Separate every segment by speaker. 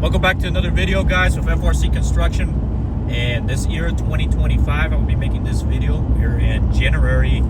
Speaker 1: Welcome back to another video, guys, with FRC Construction. And this year, 2025, I will be making this video. We're in January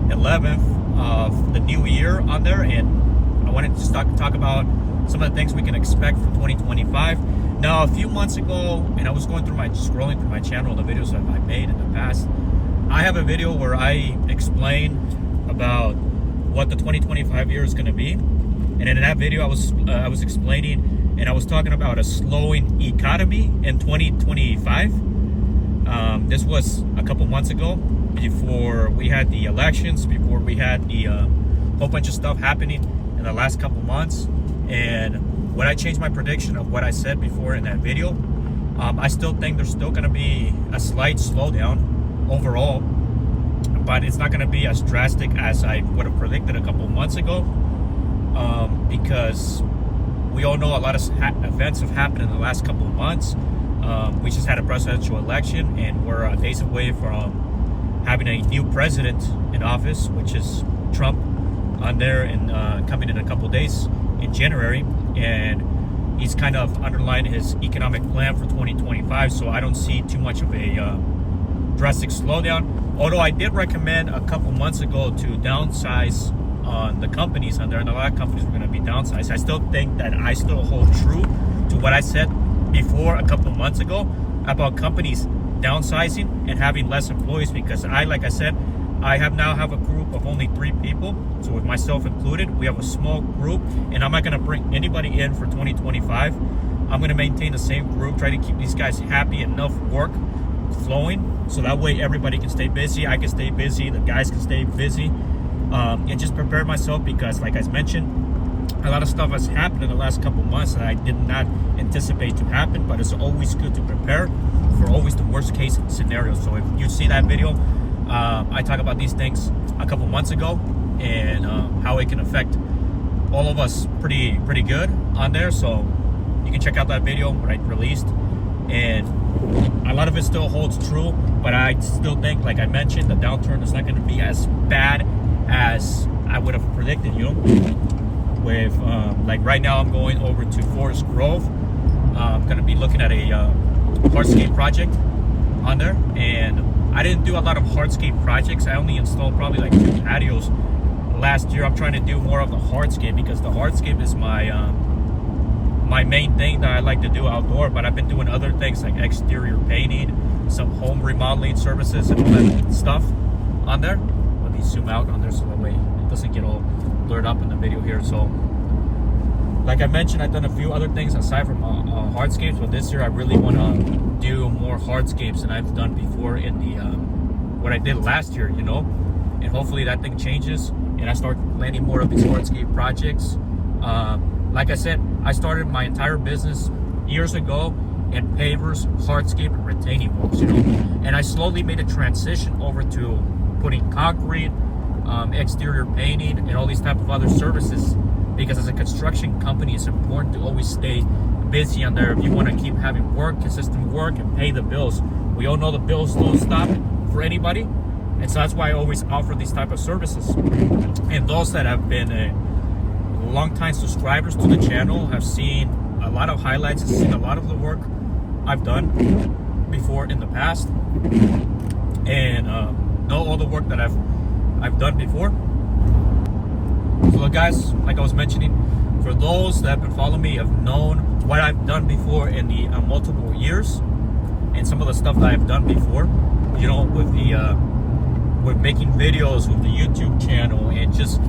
Speaker 1: 11th of the new year on there, and I wanted to talk about some of the things we can expect for 2025. Now, a few months ago, and I was scrolling through my channel, the videos that I made in the past, I have a video where I explain about what the 2025 year is going to be. And in that video, I was explaining, and I was talking about a slowing economy in 2025. This was a couple months ago, before we had the elections, before we had the whole bunch of stuff happening in the last couple months. And when I changed my prediction of what I said before in that video, I still think there's still going to be a slight slowdown overall, but it's not going to be as drastic as I would have predicted a couple months ago, because we all know a lot of events have happened in the last couple of months. We just had a presidential election, and we're days away from having a new president in office, which is Trump, on there, and coming in a couple days in January. And he's kind of underlined his economic plan for 2025, so I don't see too much of a drastic slowdown. Although I did recommend a couple months ago to downsize on the companies on there, and a lot of companies were going to be downsized. I still think that I still hold true to what I said before a couple months ago about companies downsizing and having less employees, because like I said, I now have a group of only 3 people, so with myself included, we have a small group, and I'm not going to bring anybody in for 2025. I'm going to maintain the same group, try to keep these guys happy, enough work flowing, so that way everybody can stay busy, I can stay busy, the guys can stay busy, and just prepare myself, because like I mentioned, a lot of stuff has happened in the last couple months that I did not anticipate to happen, but it's always good to prepare for always the worst case scenario. So if you see that video, I talk about these things a couple months ago, and how it can affect all of us pretty good on there. So you can check out that video that I released, and a lot of it still holds true, but I still think, like I mentioned, the downturn is not going to be as bad as I would have predicted, with like right now I'm going over to Forest Grove. I'm going to be looking at a hardscape project on there, and I didn't do a lot of hardscape projects. I only installed probably like 2 patios last year. I'm trying to do more of the hardscape, because the hardscape is my my main thing that I like to do outdoor, but I've been doing other things like exterior painting, some home remodeling services, and all that stuff on there. Let me zoom out on there so that way it doesn't get all blurred up in the video here. So like I mentioned, I've done a few other things aside from hardscapes, but this year I really want to do more hardscapes than I've done before in the what I did last year, and hopefully that thing changes and I start landing more of these hardscape projects. Like I said, I started my entire business years ago in pavers, hardscape, and retaining walls, and I slowly made a transition over to putting concrete, exterior painting, and all these type of other services, because as a construction company, it's important to always stay busy on there if you want to keep having work, consistent work, and pay the bills. We all know the bills don't stop for anybody, and so that's why I always offer these type of services. And those that have been long-time subscribers to the channel have seen a lot of highlights, have seen a lot of the work I've done before in the past, and know all the work that I've done before. So look, guys, like I was mentioning, for those that have been following me, have known what I've done before in the multiple years, and some of the stuff that I've done before, with the with making videos with the YouTube channel, and just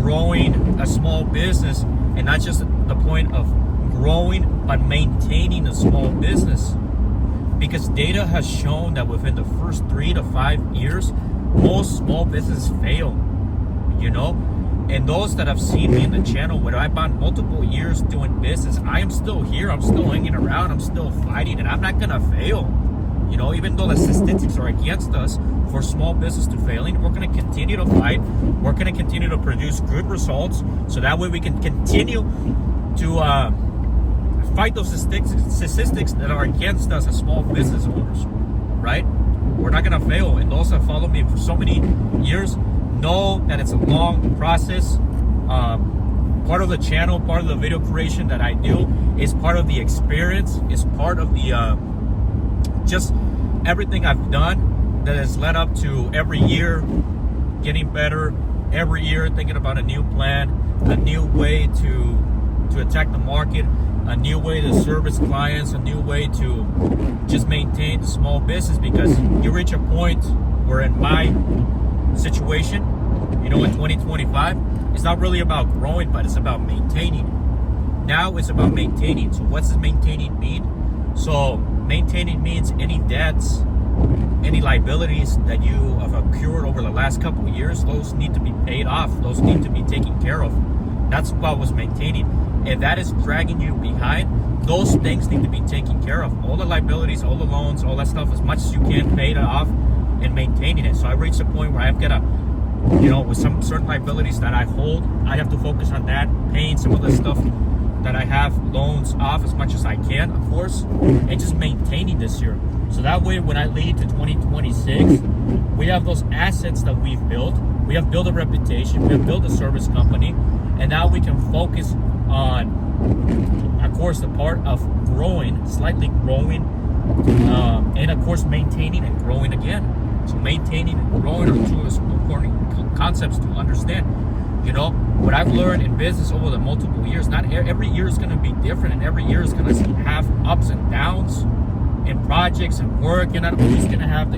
Speaker 1: growing a small business, and not just the point of growing, but maintaining a small business. Because data has shown that within the first 3 to 5 years, most small businesses fail, and those that have seen me in the channel, when I've been multiple years doing business, I am still here, I'm still hanging around, I'm still fighting, and I'm not gonna fail. Even though the statistics are against us for small business to failing, we're going to continue to fight. We're going to continue to produce good results, so that way we can continue to fight those statistics that are against us as small business owners, right? We're not going to fail. And those that follow me for so many years know that it's a long process. part of the channel, part of the video creation that I do is part of the experience, is part of the just everything I've done that has led up to every year getting better, every year thinking about a new plan, a new way to attack the market, a new way to service clients, a new way to just maintain small business. Because you reach a point where, in my situation, you know, in 2025, it's not really about growing, but it's about maintaining. Now it's about maintaining. So what does maintaining mean? So maintaining means any debts, any liabilities that you have accrued over the last couple of years, those need to be paid off. Those need to be taken care of. That's what was maintaining. If that is dragging you behind, those things need to be taken care of. All the liabilities, all the loans, all that stuff, as much as you can, pay it off and maintaining it. So I reached a point where I've got to, you know, with some certain liabilities that I hold, I have to focus on that, paying some of the stuff that I have loans off as much as I can, of course, and just maintaining this year. So that way, when I lead to 2026, we have those assets that we've built. We have built a reputation. We have built a service company, and now we can focus on, of course, the part of growing, slightly growing, and of course, maintaining and growing again. So maintaining and growing are two important concepts to understand. You know, what I've learned in business over the multiple years, not every year is going to be different, and every year is going to have ups and downs in projects and work. You're not always going to have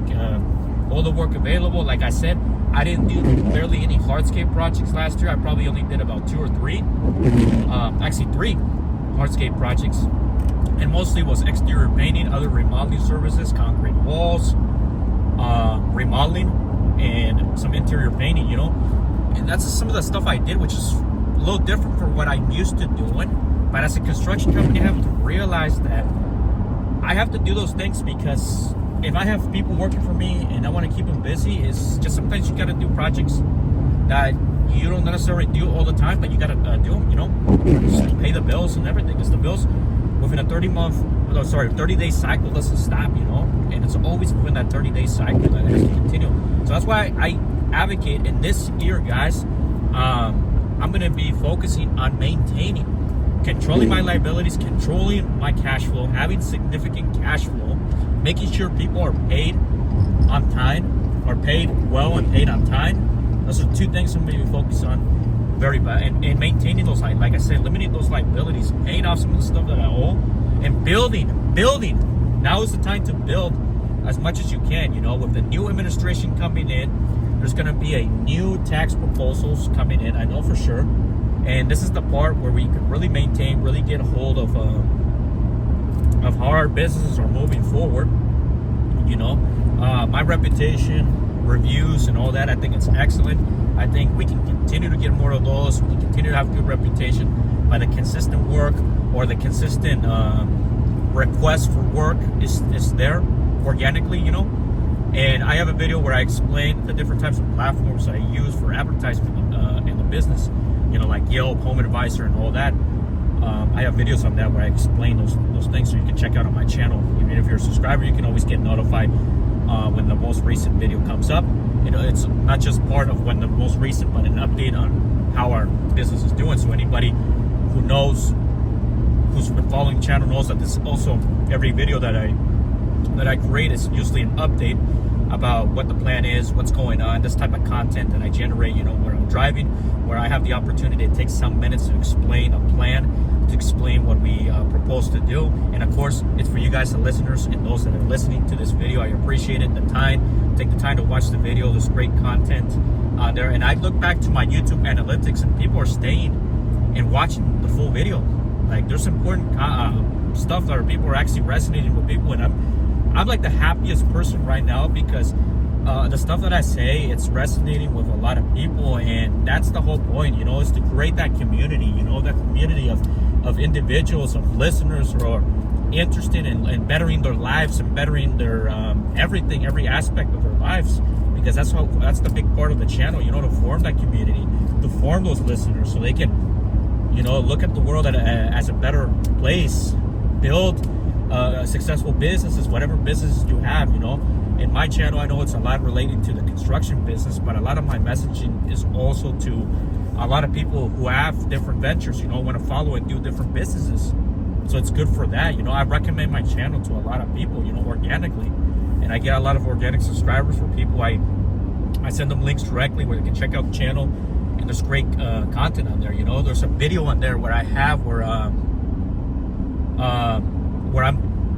Speaker 1: all the work available. Like I said, I didn't do barely any hardscape projects last year. I probably only did about 2 or 3, actually 3 hardscape projects, and mostly was exterior painting, other remodeling services, concrete walls, remodeling, and some interior painting, you know. And that's some of the stuff I did, which is a little different from what I'm used to doing. But as a construction company, I have to realize that I have to do those things, because if I have people working for me and I want to keep them busy, it's just sometimes you got to do projects that you don't necessarily do all the time, but you got to do them, you know, just to pay the bills and everything. Because the bills within a 30-day cycle doesn't stop, you know, and it's always within that 30-day cycle that it has to continue. So that's why I advocate in this year, guys, I'm going to be focusing on maintaining, controlling my liabilities, controlling my cash flow, having significant cash flow, making sure people are paid on time, are paid well and paid on time. Those are 2 things I'm going to be focused on very bad, and maintaining those, like I said, limiting those liabilities, paying off some of the stuff that I owe, and building. Now is the time to build as much as you can. You know, with the new administration coming in, there's going to be a new tax proposals coming in, I know for sure. And this is the part where we can really maintain, really get a hold of how our businesses are moving forward. You know, my reputation, reviews, and all that, I think it's excellent. I think we can continue to get more of those. We can continue to have good reputation by the consistent work, or the consistent request for work is there organically, you know. And I have a video where I explain the different types of platforms I use for advertisement in the business, you know, like Yelp, Home Advisor, and all that. I have videos on that where I explain those things, so you can check out on my channel. Even if you're a subscriber, you can always get notified when the most recent video comes up. You know, it's not just part of when the most recent, but an update on how our business is doing. So anybody who knows, who's been following the channel, knows that this also, every video that I create is usually an update about what the plan is, what's going on, this type of content that I generate, you know, where I'm driving, where I have the opportunity to take some minutes to explain a plan, to explain what we propose to do. And of course, it's for you guys, the listeners, and those that are listening to this video. I appreciate it, the time. Take the time to watch the video. There's great content there. And I look back to my YouTube analytics, and people are staying and watching the full video. Like, there's important stuff that people are actually resonating with people, and I'm like the happiest person right now, because the stuff that I say, it's resonating with a lot of people. And that's the whole point, you know, is to create that community, you know, that community of individuals, of listeners who are interested in bettering their lives and bettering their everything, every aspect of their lives. Because that's the big part of the channel, you know, to form that community, to form those listeners, so they can, you know, look at the world as a better place, build successful businesses, whatever businesses you have, you know. In my channel, I know it's a lot related to the construction business, but a lot of my messaging is also to a lot of people who have different ventures, you know, want to follow and do different businesses. So it's good for that. You know, I recommend my channel to a lot of people, you know, organically. And I get a lot of organic subscribers for people. I send them links directly where they can check out the channel. And there's great content on there, you know. There's a video on there where I have where I'm,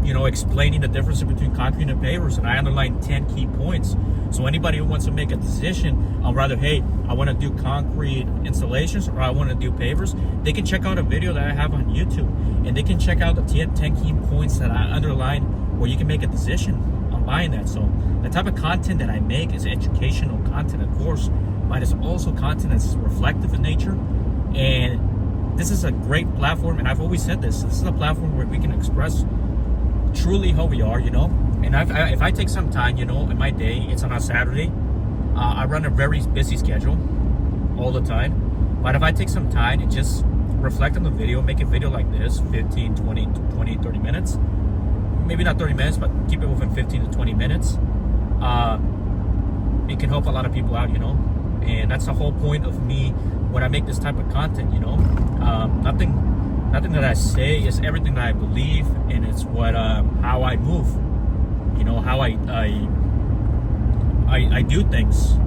Speaker 1: you know, explaining the difference between concrete and pavers, and I underline 10 key points. So anybody who wants to make a decision on whether, hey, I want to do concrete installations or I want to do pavers, they can check out a video that I have on YouTube, and they can check out the 10 key points that I underline where you can make a decision on buying that. So the type of content that I make is educational content, of course, but it's also content that's reflective in nature. And this is a great platform, and I've always said this is a platform where we can express truly how we are, you know. And if I take some time, you know, in my day, it's on a Saturday, I run a very busy schedule all the time, but if I take some time and just reflect on the video, make a video like this, 15, 20, 30 minutes, maybe not 30 minutes, but keep it within 15 to 20 minutes, it can help a lot of people out, you know. And that's the whole point of me when I make this type of content, you know. Nothing that I say is everything that I believe, and it's what how I move, you know, how I do things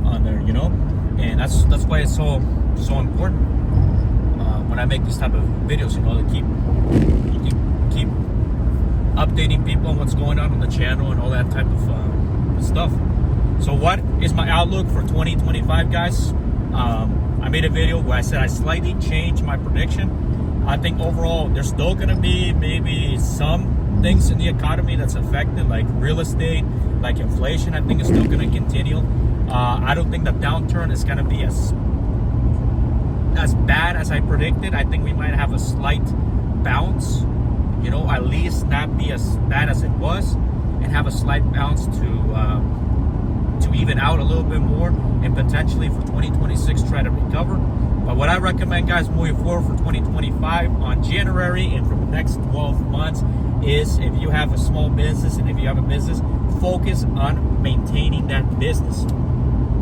Speaker 1: on there, you know. And that's why it's so important when I make these type of videos, you know, to keep updating people on what's going on the channel and all that type of stuff. So what is my outlook for 2025, guys? I made a video where I said I slightly changed my prediction. I think overall there's still going to be maybe some things in the economy that's affected, like real estate, like inflation. I think it's still going to continue. I don't think the downturn is going to be as bad as I predicted. I think we might have a slight bounce, you know, at least not be as bad as it was, and have a slight bounce to even out a little bit more, and potentially for 2026 try to recover. But what I recommend, guys, moving forward for 2025 on January and for the next 12 months is, if you have a small business and if you have a business, focus on maintaining that business.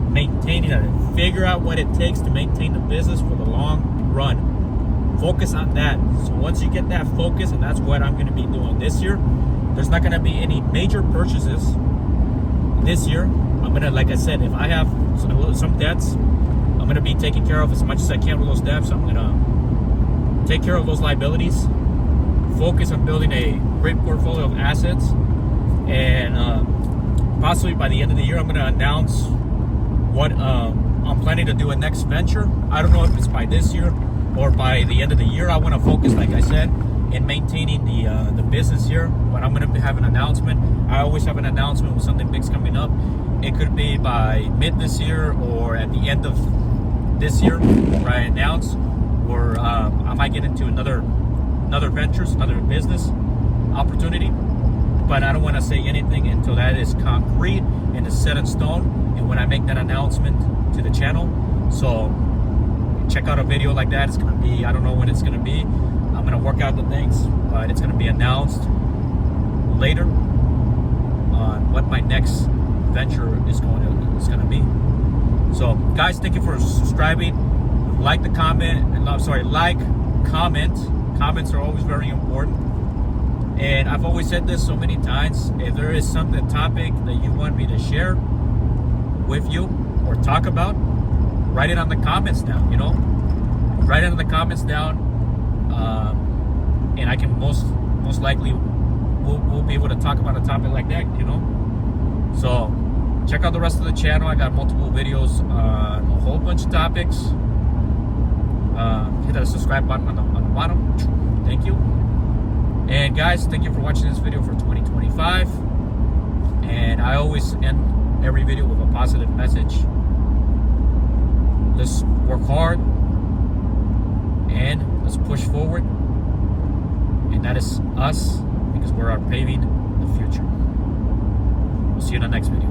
Speaker 1: Maintaining it. Figure out what it takes to maintain the business for the long run. Focus on that. So once you get that focus, and that's what I'm going to be doing this year, there's not going to be any major purchases this year. I'm gonna, like I said, if I have some debts, I'm gonna be taking care of as much as I can with those debts. I'm gonna take care of those liabilities, focus on building a great portfolio of assets, and possibly by the end of the year, I'm gonna announce what I'm planning to do a next venture. I don't know if it's by this year or by the end of the year. I want to focus, like I said, in maintaining the business here, but I'm going to have an announcement. I always have an announcement when something big's coming up. It could be by mid this year or at the end of this year where I announce, or I might get into another ventures, another business opportunity. But I don't want to say anything until that is concrete and is set in stone, and when I make that announcement to the channel. So check out a video like that. It's going to be, I don't know when it's going to be. I'm going to work out the things, but it's going to be announced later on what my next venture is going to be. So guys, thank you for subscribing. Like, comment. Comments are always very important. And I've always said this so many times, if there is some topic that you want me to share with you or talk about, write it on the comments down, you know. Write it in the comments down, and I can most likely we'll be able to talk about a topic like that, you know. So check out the rest of the channel. I got multiple videos on a whole bunch of topics. Hit that subscribe button on the bottom. Thank you. And guys, thank you for watching this video for 2025. And I always end every video with a positive message. Let's work hard and let's push forward. And that is us, because we're paving the future. We'll see you in the next video.